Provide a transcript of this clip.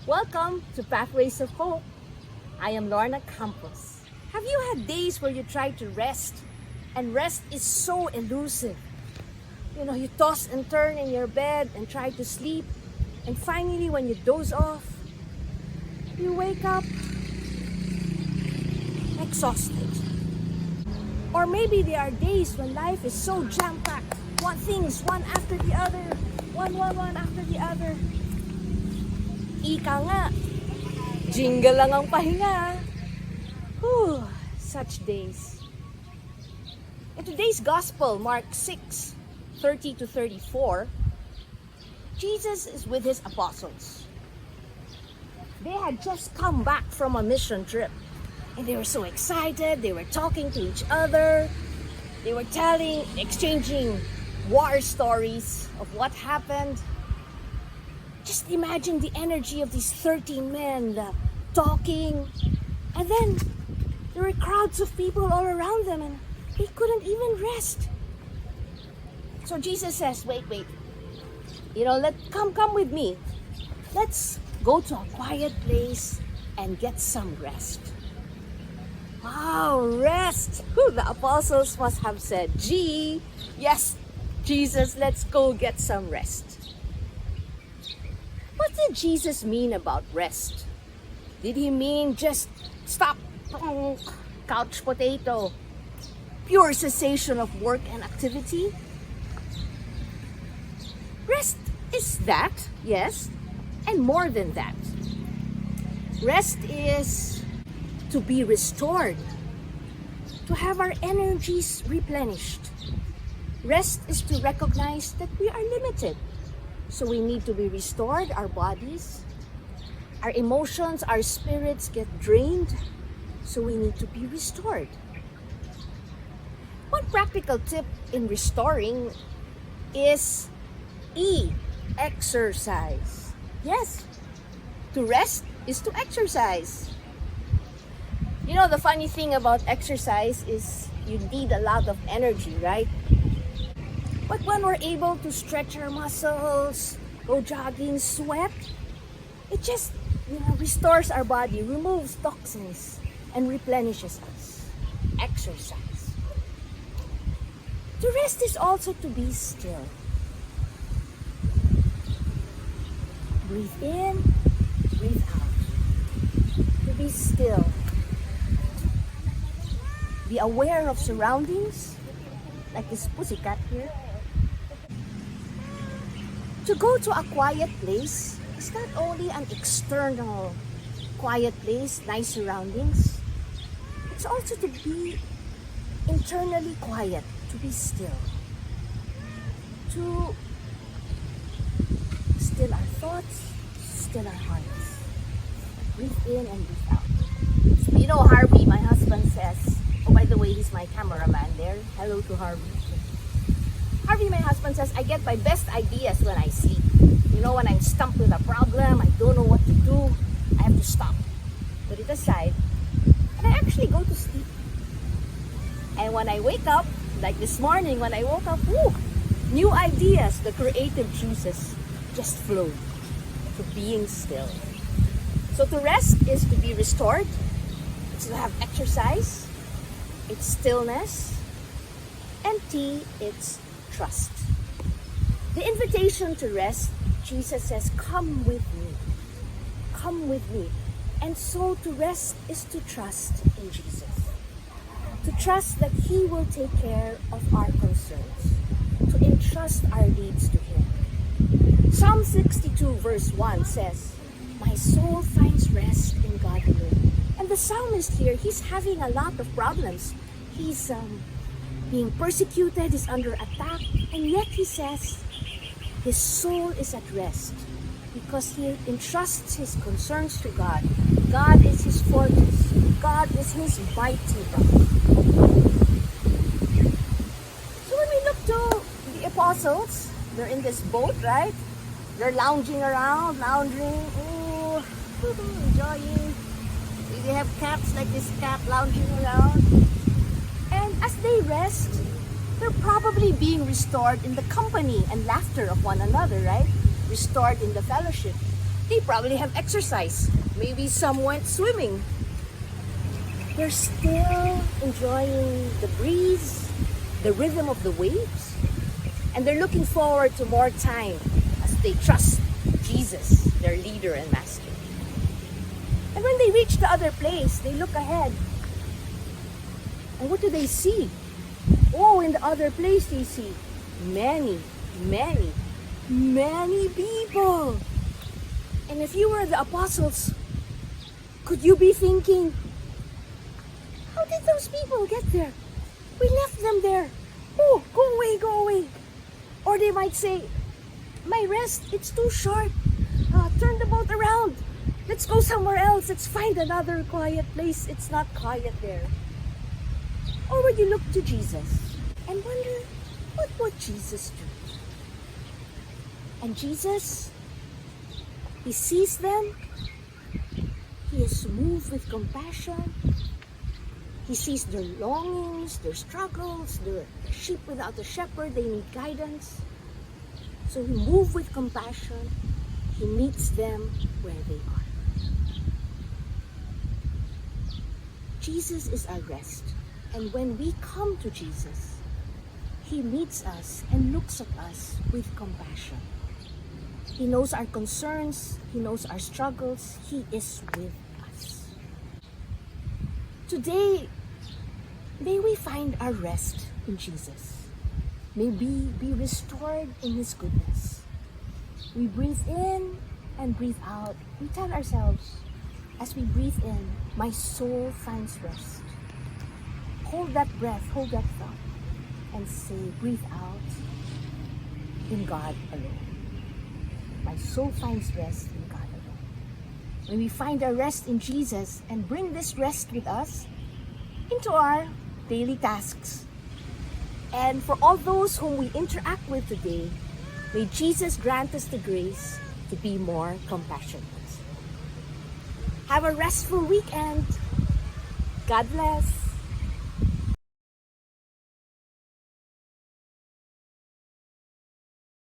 Welcome to Pathways of Hope. I am Lorna Campos. Have you had days where you try to rest and rest is so elusive? You toss and turn in your bed and try to sleep, and finally when you doze off, you wake up exhausted. Or maybe there are days when life is so jam-packed, things one after the other, one after the other. Ika nga, jingle lang ang pahinga. Whew, such days. In today's gospel, Mark 6:30-34, Jesus is with his apostles. They had just come back from a mission trip, and they were so excited. They were talking to each other. They were exchanging war stories of what happened. Just imagine the energy of these 13 men talking. And then there were crowds of people all around them and they couldn't even rest. So Jesus says, wait. Come with me. Let's go to a quiet place and get some rest. Wow, rest! The apostles must have said, yes, Jesus, let's go get some rest. What did Jesus mean about rest? Did he mean just stop, couch potato, pure cessation of work and activity? Rest is that, yes, and more than that. Rest is to be restored, to have our energies replenished. Rest is to recognize that we are limited. So we need to be restored, our bodies, our emotions, our spirits get drained. So we need to be restored. One practical tip in restoring is exercise. Yes, to rest is to exercise. The funny thing about exercise is you need a lot of energy, right? But when we're able to stretch our muscles, go jogging, sweat, it just restores our body, removes toxins, and replenishes us. Exercise. To rest is also to be still. Breathe in, breathe out. To be still. Be aware of surroundings, like this pussycat here. To go to a quiet place is not only an external quiet place, nice surroundings. It's also to be internally quiet, to be still. To still our thoughts, still our hearts. Breathe in and breathe out. So, Harvey, my husband, says, oh, by the way, he's my cameraman there. Hello to Harvey. Harvey, my husband, says, I get my best ideas when I sleep. When I'm stumped with a problem, I don't know what to do, I have to stop, put it aside, and I actually go to sleep. And when I wake up, like this morning, when I woke up, new ideas, the creative juices just flow to being still. So to rest is to be restored. It's to have exercise. It's stillness. And it's trust. The invitation to rest, Jesus says, come with me. Come with me. And so to rest is to trust in Jesus. To trust that he will take care of our concerns. To entrust our needs to him. Psalm 62 verse 1 says, my soul finds rest in God alone. And the psalmist here, he's having a lot of problems. He's being persecuted, he's under attack, and yet he says his soul is at rest because he entrusts his concerns to God. God is his fortress. God is his mighty rock. So when we look to the apostles, they're in this boat, right? They're lounging around, enjoying. They have cats like this cat lounging around. And as they rest, they're probably being restored in the company and laughter of one another, right? Restored in the fellowship. They probably have exercise. Maybe some went swimming. They're still enjoying the breeze, the rhythm of the waves, and they're looking forward to more time as they trust Jesus, their leader and master. And when they reach the other place, they look ahead. And what do they see? Oh, in the other place they see many, many, many people. And if you were the apostles, could you be thinking, how did those people get there? We left them there. Oh, go away, go away. Or they might say, my rest, it's too short. Turn the boat around. Let's go somewhere else. Let's find another quiet place. It's not quiet there. Or would you look to Jesus and wonder, what would Jesus do? And Jesus, he sees them. He is moved with compassion. He sees their longings, their struggles, the sheep without a shepherd, they need guidance. So he moved with compassion. He meets them where they are. Jesus is our rest. And when we come to Jesus, he meets us and looks at us with compassion. He knows our concerns. He knows our struggles. He is with us. Today, may we find our rest in Jesus. May we be restored in his goodness. We breathe in and breathe out. We tell ourselves, as we breathe in, my soul finds rest. Hold that breath, hold that thought, and say, breathe out, in God alone. My soul finds rest in God alone. When we find our rest in Jesus and bring this rest with us into our daily tasks. And for all those whom we interact with today, may Jesus grant us the grace to be more compassionate. Have a restful weekend. God bless.